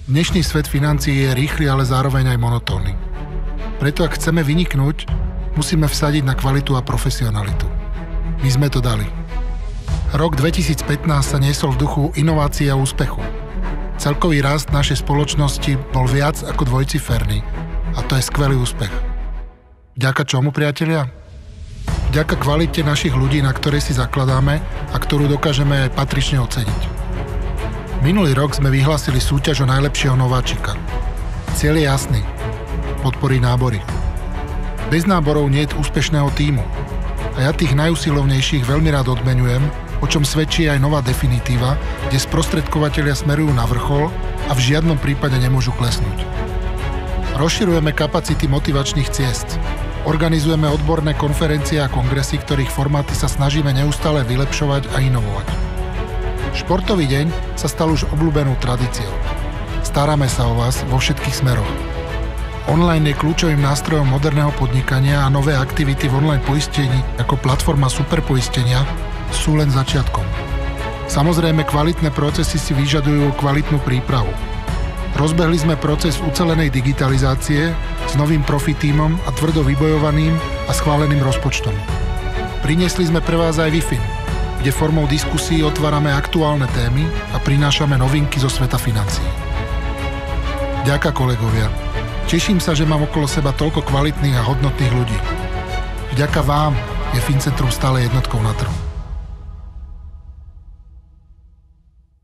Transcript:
Dnešný svet financií je rýchly, ale zároveň aj monotónny. Preto ak chceme vyniknúť, musíme vsadiť na kvalitu a profesionalitu. My sme to dali. Rok 2015 sa niesol v duchu inovácií a úspechu. Celkový rast našej spoločnosti bol viac ako dvojciferný a to je skvelý úspech. Vďaka čomu, priatelia? Vďaka kvalite našich ľudí, na ktorej si zakladáme a ktorú dokážeme aj patrične oceniť. Minulý rok sme vyhlásili súťaž o najlepšieho nováčika. Cieľ je jasný. Podporiť nábory. Bez náborov nie je úspešného tímu. A ja tých najusilovnejších veľmi rád odmeňujem, o čom svedčí aj nová definitíva, kde sprostredkovatelia smerujú na vrchol a v žiadnom prípade nemôžu klesnúť. Rozširujeme kapacity motivačných ciest. Organizujeme odborné konferencie a kongresy, ktorých formáty sa snažíme neustále vylepšovať a inovovať. Športový deň sa stal už obľúbenou tradíciou. Staráme sa o vás vo všetkých smeroch. Online je kľúčovým nástrojom moderného podnikania a nové aktivity v online poistení ako platforma superpoistenia sú len začiatkom. Samozrejme, kvalitné procesy si vyžadujú kvalitnú prípravu. Rozbehli sme proces ucelenej digitalizácie s novým profi tímom a tvrdo vybojovaným a schváleným rozpočtom. Priniesli sme pre vás aj Wi-Fi, kde formou diskusí otvárame aktuálne témy a prinášame novinky zo sveta financií. Ďakujem, kolegovia. Teším sa, že mám okolo seba toľko kvalitných a hodnotných ľudí. Vďaka vám je Fincentrum stále jednotkou na trhu.